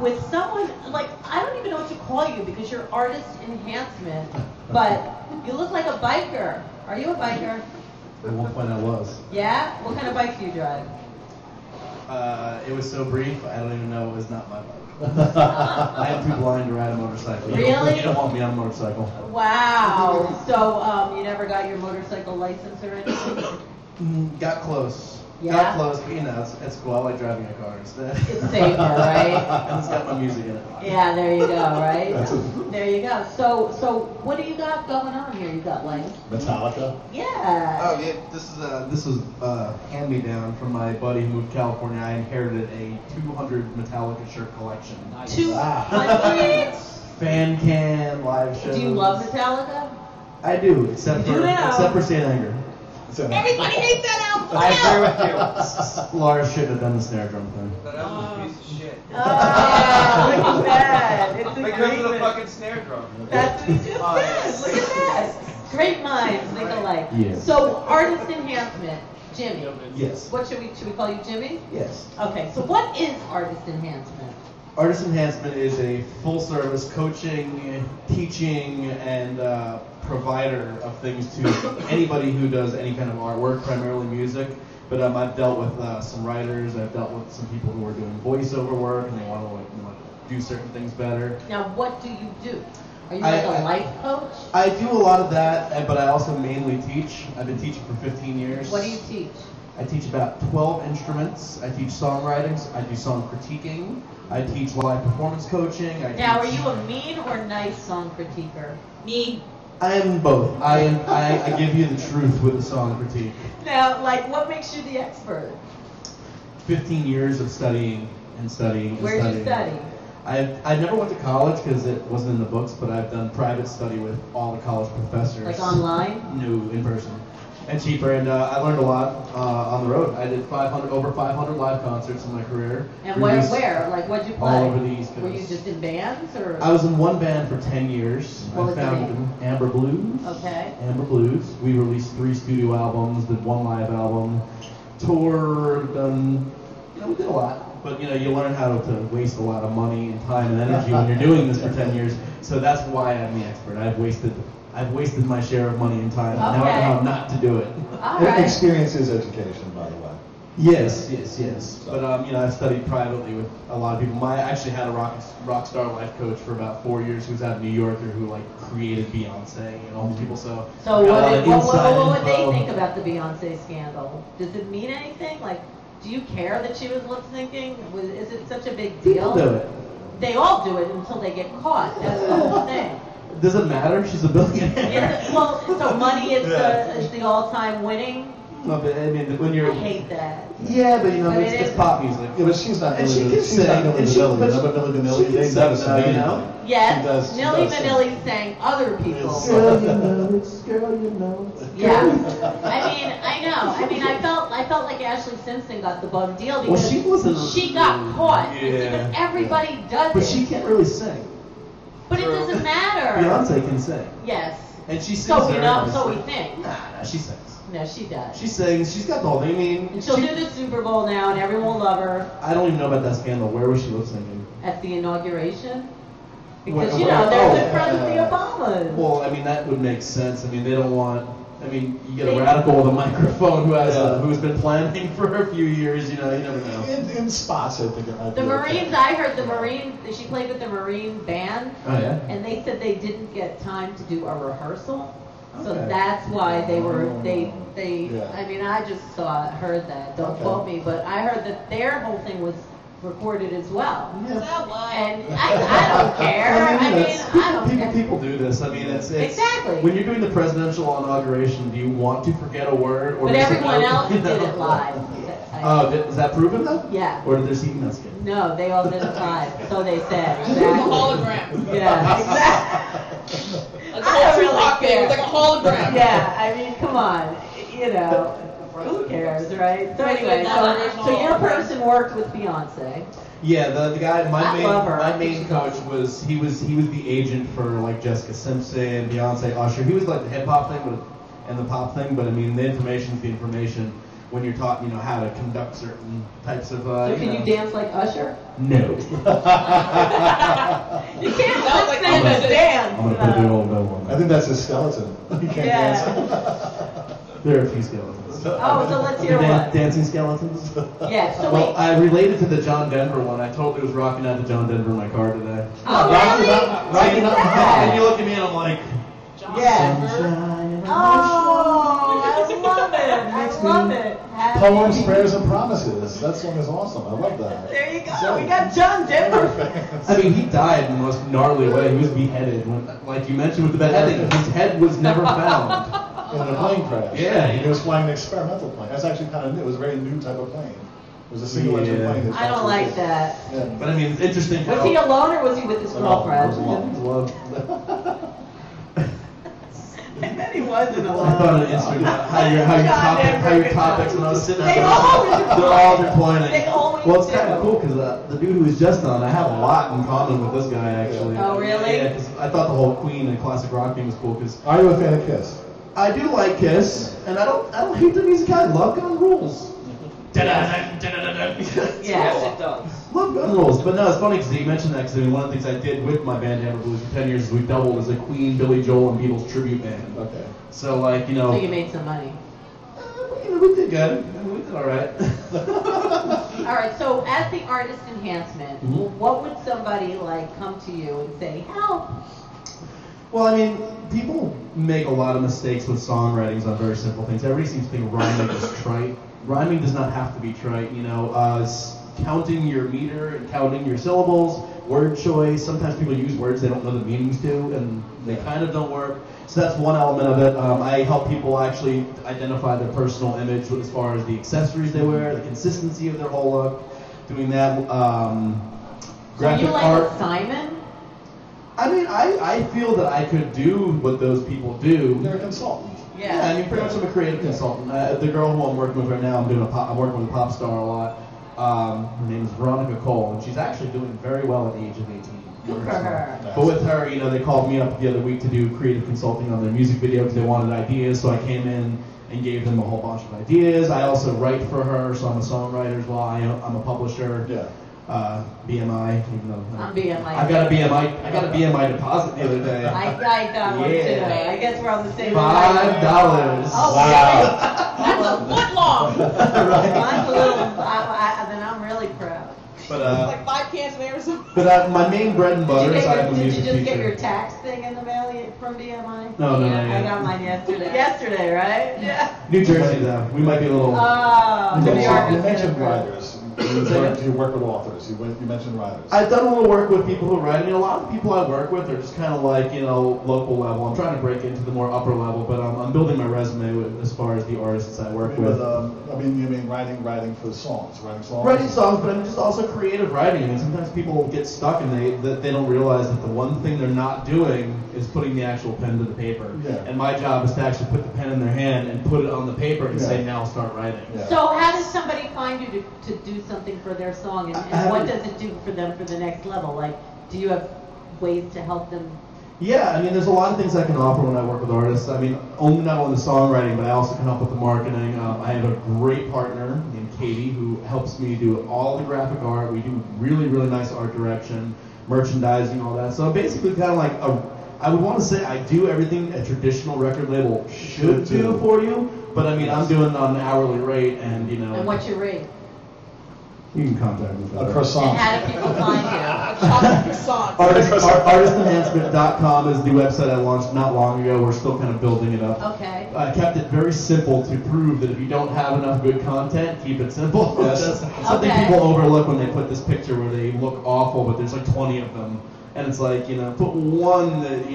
with someone, like, I don't even know what to call you because you're artist enhancement, but you look like a biker. Are you a biker? At one point I was. Yeah? What kind of bike do you drive? It was so brief, I don't even know it was not my bike. I am too blind to ride a motorcycle. Really? You don't want me on a motorcycle. Wow. So you never got your motorcycle license or anything? Got close. Yeah? Got close, but you know, it's cool. I like driving a car instead. It's safer, right? And it's got my music in it. Yeah, there you go, right? There you go. So what do you got going on here? You got like Metallica? Yeah. Oh yeah, this was hand me down from my buddy who moved to California. I inherited a 200 Metallica shirt collection. 200? Fan can, live shows. Do you love Metallica? I do, except for Saint Anger. Everybody hates that album. I agree with you. Lars shouldn't have done the snare drum thing. That album's a piece of shit. Look at that. It's a Because of the great fucking snare drum. That's what he just said. Look at that. Great minds think alike. Yes. So artist enhancement, JiMMy. Yes. What should we call you, JiMMy? Yes. Okay. So what is artist enhancement? Artist enhancement is a full-service coaching, teaching, and provider of things to anybody who does any kind of artwork, primarily music. But I've dealt with some writers. I've dealt with some people who are doing voiceover work and they want to do certain things better. Now, what do you do? Are you like a life coach? I do a lot of that, but I also mainly teach. I've been teaching for 15 years. What do you teach? I teach about 12 instruments. I teach songwriting. I do song critiquing. I teach live performance coaching. Now, are you a mean or nice song critiquer? Mean. I am both. I give you the truth with the song critique. Now, like, what makes you the expert? 15 years of studying and studying and Where'd studying. you study? I never went to college because it wasn't in the books, but I've done private study with all the college professors. Like online? No, in person. And cheaper, and I learned a lot on the road. I did over 500 live concerts in my career. And where? Like, what'd you play? All over the East Coast. Were you just in bands, or? I was in one band for 10 years. What was the name? Amber Blues. Okay. Amber Blues. We released 3 studio albums, did 1 live album, toured, done, we did a lot. But, you learn how to waste a lot of money and time and energy when you're doing this for 10 years. So that's why I'm the expert. I've wasted my share of money and time. Now I know how not to do it. All right. Experience is education, by the way. Yes. But I've studied privately with a lot of people. I actually had a rock star life coach for about 4 years who's out of New York who created Beyonce and all these people. So what would they think about the Beyonce scandal? Does it mean anything? Like, do you care that she was lip syncing? Is it such a big deal? People do it. They all do it until they get caught. That's the whole thing. Does it matter? She's a billionaire. So money is the all-time winning. No, but when you're. I hate that. Yeah, but it's pop music. Yeah, but she's not And she Milli can sing. Vanilli. They never sing anything. Yes, She Milli does sing. Vanilli sang other people. Girl, you know. Yeah, I know. I felt like Ashley Simpson got the bum deal because she got caught. Yeah. Because everybody does But it. she can't really sing. But it doesn't matter. Beyonce can sing. Yes. And she sings. So we think. Nah, she sings. No, she does. She sings. She's got the whole thing. And she'll do the Super Bowl now, and everyone will love her. I don't even know about that scandal. Where was she lip syncing? At the inauguration. Because, Where- they're in front of the Obamas. Well, that would make sense. They don't want. You get a radical with a microphone who's been planning for a few years. You never know. In spots, I think it might be The Marines, okay. I heard the Marine, she played with the Marine band. Oh, yeah? And they said they didn't get time to do a rehearsal. So Okay. that's why they were, Yeah. I just heard that. Don't Okay. quote me, but I heard that their whole thing was recorded as well. Yeah. And I don't care. I don't care. People do this. It's Exactly. When you're doing the presidential inauguration, do you want to forget a word? Or But just everyone else did it live. Oh, is that proven though? Yeah. Or did their seat nuts get? No, they all did it live. So they said. Exactly. Hologram. Yeah, exactly. Like I don't really care. It was like a hologram. Yeah, come on. Who cares, right? So anyway, so your person worked with Beyonce. Yeah, the guy, my main She's coach awesome. was he was the agent for Jessica Simpson, Beyonce, Usher. He was the hip hop thing, and the pop thing. But the information's the information. when you're taught, how to conduct certain types of. So can you dance like Usher? No. You can't Sounds like sing Elvis. and dance. I'm gonna put the old no on I that. think that's his skeleton. You can't Yeah. dance. There are a few skeletons. Oh, so let's hear one. Dancing skeletons. Yeah. So Well, wait. I related to the John Denver one. I totally was rocking out the John Denver in my car today. Oh, Rocking really? out- rocking Look out- at that. And you look at me and I'm like, Yeah. sunshine. Oh, I love it. I love it. Happy- Poems, Prayers, and Promises. That song is awesome. I love that. There you go. We got John Denver. I mean, he died in the most gnarly way. He was beheaded. Like you mentioned with the beheading, his head was never found. In a plane crash. Yeah. He was flying an experimental plane. That's actually kind of new. It was a very new type of plane. It was a single engine Yeah. plane. I don't like that. Yeah. But I mean, it's interesting how. Was he alone or was he with his girlfriend? Love. I bet he wasn't I alone. thought on Instagram how your topics when I was sitting They there, always they're all intertwining. They always Well, it's do. kind of cool because the dude who was just on, I have a lot in common with this guy actually. Oh, really? Yeah, because I thought the whole Queen and classic rock thing was cool because Are you a fan of Kiss? I do like Kiss and I don't hate the music. I love Gun Rules. Yes. Yes, it does. Love Gun Rules, but no, it's funny because you mentioned that because one of the things I did with my band Hammer Blues for 10 years is we doubled as a Queen, Billy Joel, and Beatles tribute band. Okay. So like So you made some money. we did good. I mean, we did all right. All right. So as the artist enhancement, Mhm. what would somebody like come to you and say, help? Well, I mean, people make a lot of mistakes with songwritings on very simple things. Everybody seems to think rhyming is trite. Rhyming does not have to be trite. Counting your meter and counting your syllables, word choice. Sometimes people use words they don't know the meanings to, and they kind of don't work. So that's one element of it. I help people actually identify their personal image as far as the accessories they wear, the consistency of their whole look, doing that. So you Graphic like art. a Simon? I mean, I feel that I could do what those people do. You're a consultant. Yeah, I mean, pretty much I'm a creative consultant. The girl who I'm working with right now, I'm working with a pop star a lot. Her name is Veronica Cole, and she's actually doing very well at the age of 18. Good for her. But with her, they called me up the other week to do creative consulting on their music video because they wanted ideas. So I came in and gave them a whole bunch of ideas. I also write for her, so I'm a songwriter as well. I'm a publisher. Yeah. BMI, even though I'm BMI. I got a BMI deposit the other day. I got one too. Yeah. I guess we're on the same $5. Oh, Wow. That's a foot long. Mine's a little, then I'm really proud. But Like 5 cans of Arizona. But my main bread and butter is I'm a Did you music just teacher. get your tax thing in the mail from BMI? No, I got mine yesterday. Yesterday, right? Yeah. New Jersey, though. We might be a little. Oh, You New York is mentioned different. writers. You work with authors. You mentioned writers. I've done a little work with people who write. I mean, a lot of the people I work with are just kind of like, local level. I'm trying to break into the more upper level, but I'm building my resume as far as the artists I work with. You mean writing for songs, writing songs? Writing songs, but I mean, just also creative writing. I mean, sometimes people get stuck and they don't realize that the one thing they're not doing is putting the actual pen to the paper. Yeah. And my job is to actually put the pen in their hand and put it on the paper and say, now start writing. Yeah. So how does somebody find you to do something for their song, and what does it do for them for the next level? Like, do you have ways to help them? Yeah, I mean, there's a lot of things I can offer when I work with artists. I mean, not only the songwriting, but I also can help with the marketing. I have a great partner named Katie who helps me do all the graphic art. We do really, really nice art direction, merchandising, all that. So basically kind of like I would want to say I do everything a traditional record label should do for you, but I mean, I'm doing it on an hourly rate, and And what's your rate? You can contact me. A croissant. And how do people find you? Chocolate croissants. Artistenhancement.com is the website I launched not long ago. We're still kind of building it up. Okay. I kept it very simple to prove that if you don't have enough good content, keep it simple. Yes. That's something Okay. people overlook when they put this picture where they look awful, but there's like 20 of them. And it's like, put one if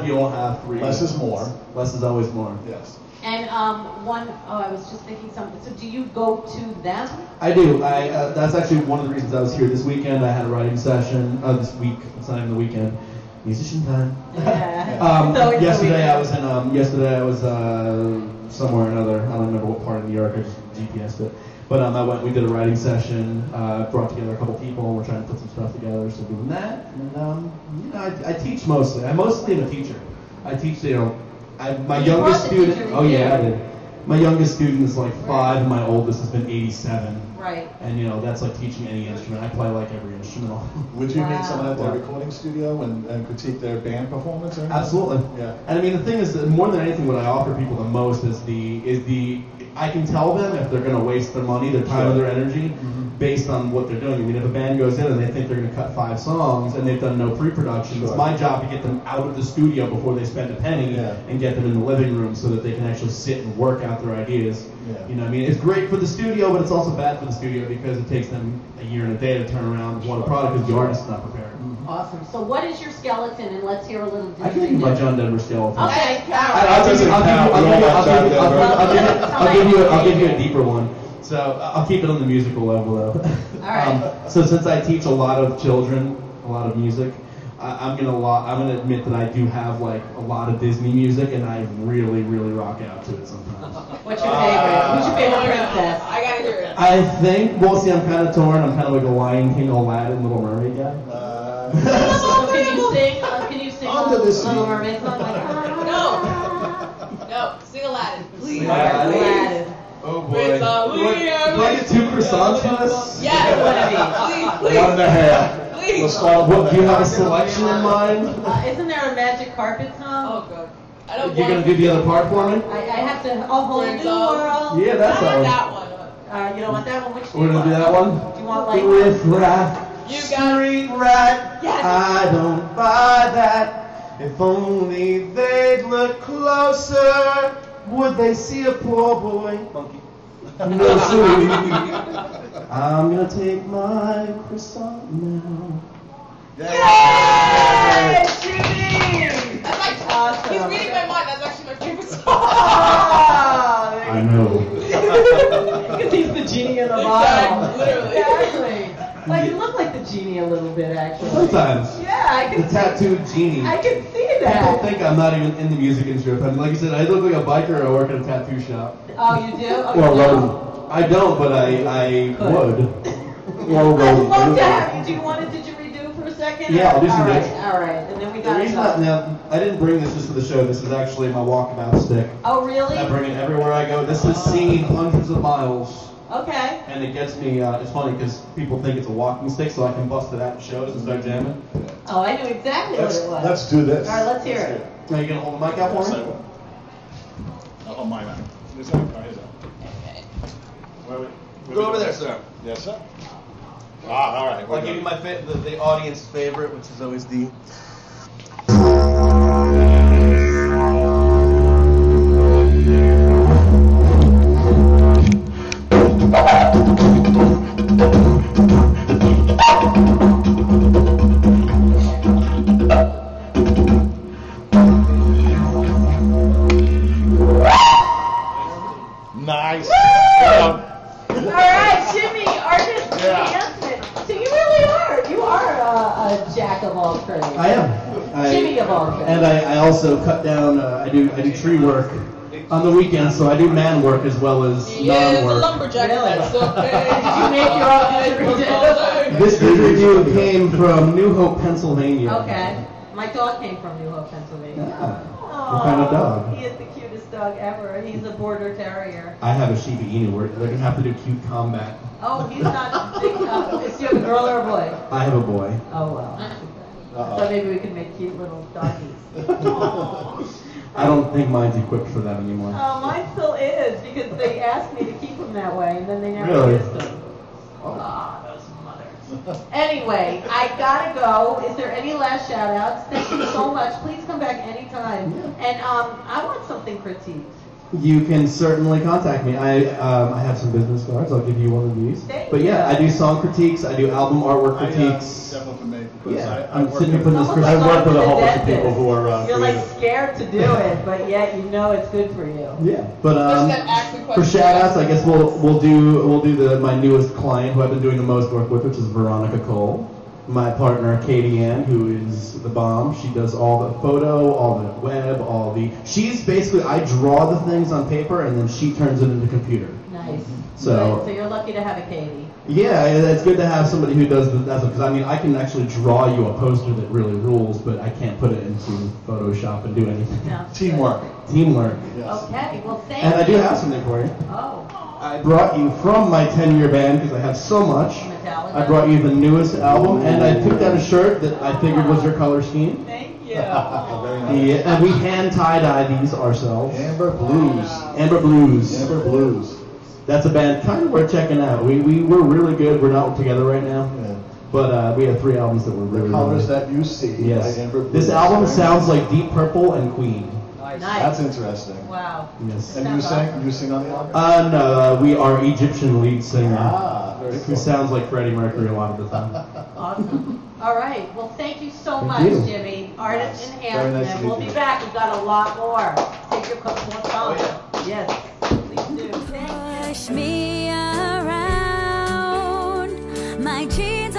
you don't have 3. Less is more. Less is always more. Yes. And I was just thinking something. So do you go to them? I do. That's actually one of the reasons I was here this weekend. I had a writing session this week. It's not even the weekend. Musician time. Yeah. So it's Yesterday the I was in. Yesterday I was somewhere or another. I don't remember what part of New York. I just GPSed it. But I went. We did a writing session. Brought together a couple people. And we're trying to put some stuff together. So doing that. And I teach mostly. I mostly am a teacher. I teach. My You youngest brought the student. teacher Oh with yeah, you. I did. my youngest student is like 5, and my oldest has been 87. Right. And that's like teaching any instrument. I play like every instrument. Would you meet someone at their Wow. recording studio and critique their band performance or anything? Absolutely. Yeah. And I mean, the thing is that more than anything, what I offer people the most is the I can tell them if they're going to waste their money, their time, and their energy based on what they're doing. I mean, if a band goes in and they think they're going to cut 5 songs and they've done no pre-production, it's my job to get them out of the studio before they spend a penny and get them in the living room so that they can actually sit and work out their ideas. Yeah. You know what I mean? It's great for the studio, but it's also bad for the studio because it takes them a year and a day to turn around one product because the artist's not prepared. Awesome. So what is your skeleton? And let's hear a little. I can give you my John Denver skeleton. Okay. I'll give you a deeper one. So I'll keep it on the musical level though. All right. So since I teach a lot of children, a lot of music, I'm gonna admit that I do have like a lot of Disney music, and I really rock out to it sometimes. What's your favorite? Who's your favorite princess? I gotta hear it. I think. Well, see, I'm kind of torn. I'm kind of like a Lion King, Aladdin, Little Mermaid guy. So can you sing? Can you sing Under the sea. Little Mermaid song? Like, No, sing Aladdin, please. Aladdin. Oh boy. Prince Do I Ali, get 2 croissants for this? Yes, please, One and a half. please. Let's start What, do you have a selection in mind? Isn't there a magic carpet song? Oh god, I don't You're want gonna do the other part for me? I have to. A whole new Prince world. Yeah, that's I that want one. that one. You don't want that one? Which do We're you gonna do want? that one? Do you want like? Riff raff, You got street rat. Yes. I don't buy that. If only they'd look closer, would they see a poor boy? Monkey. No, sweetie. I'm gonna take my croissant now. Yay, Jimmy! That's like Awesome. He's reading my mind. That's actually my favorite song. Oh, I know. because he's the genie in the bottle. Literally. Exactly. Like you look like the genie a little bit, actually. Sometimes. Yeah, I can. The tattooed genie. I can see People that. think I'm not even in the music industry. I mean, like you said, I look like a biker. I work at a tattoo shop. Oh, you do? Oh, Well, you don't? I don't, but I Could. would. I'd love to have you. Do you want to didgeridoo for a second? Yeah, I'll do some All right, ditch. all right. And then we The got reason now, I didn't bring this just for the show. This is actually my walkabout stick. Oh, really? I bring it everywhere I go. This is seen hundreds of miles, Okay. and it gets me. It's funny because people think it's a walking stick, so I can bust it out in shows and start jamming. Oh, I knew exactly what it was. Let's do this. All right, let's hear it. Now you gonna hold the mic out for me? Oh, my man. This one? Oh, here's that. Go over there, sir. Yes, sir. Ah, all right. I'll give you my the audience favorite, which is always the. Nice. All right, Jimmy, artist enhancement. So you really are. You are a jack of all trades. I am. Jimmy of all trades. And I also cut down. I do tree work on the weekends, so I do man work as well as He is a non-work. lumberjack. Really? That's okay. Did you make your own didgeridoo? This didgeridoo came from New Hope, Pennsylvania. Okay. My dog came from New Hope, Pennsylvania. Ah. Aw, What kind of dog? He is the cutest dog ever. He's a border terrier. I have a Shiba Inu where they're gonna have to do cute combat. Oh, he's not big. Is you have a girl or a boy? I have a boy. Oh, well. Uh-oh. So maybe we can make cute little doggies. Aw. I don't think mine's equipped for that anymore. Oh, mine still is because they asked me to keep him that way, and then they never Really? used him. Ah, those mothers. Anyway, I gotta go. Is there any last shout outs? Thank you so much. Please come back anytime. And I want something critiqued. You can certainly contact me. I have some business cards. I'll give you one of these. Thank But yeah, you. I do song critiques. I do album artwork critiques. Definitely for me. Because Yeah, I I'm work sitting here putting this. Almost I like work with a going whole to the bunch of people dentist. who are You're like creative. scared to do it, but yet you know it's good for you. Yeah, but Person that asks me for questions. shout outs, I guess we'll do my newest client who I've been doing the most work with, which is Veronica Cole. My partner Katie Ann, who is the bomb. She does all the photo, all the web, she's basically, I draw the things on paper and then she turns it into computer. Nice. So you're lucky to have a Katie. yeah, it's good to have somebody who does that, because I mean, I can actually draw you a poster that really rules, but I can't put it into Photoshop and do anything. No. Teamwork. Teamwork. Yes. Okay, well, thank And you. I do have something for you. Oh, I brought you from my 10-year band, because I have so much. Metallica. I brought you the newest album, and I picked out a shirt that I figured was your color scheme. thank you. Very nice. Yeah, and we hand tie-dye these ourselves. Amber Blues. Amber Blues. Amber Blues. That's a band kind of worth checking out. We're really good. We're not together right now, Yeah. but we have 3 albums that we're The really colors really. that you see Yes. by Amber Blues. This album sounds like Deep Purple and Queen. Nice. That's interesting. Wow. Yes. And you sing on the album? No, we are Egyptian lead singer. Ah, very Who cool. sounds like Freddie Mercury a lot of the time. Awesome. All right. Well, thank you so Thank much, you. JiMMy. Artist Very nice enhancement. to We'll meet be you. back. We've got a lot more. Take your more time. Oh, Yes. Please do. Thank you. Push me around, my jeans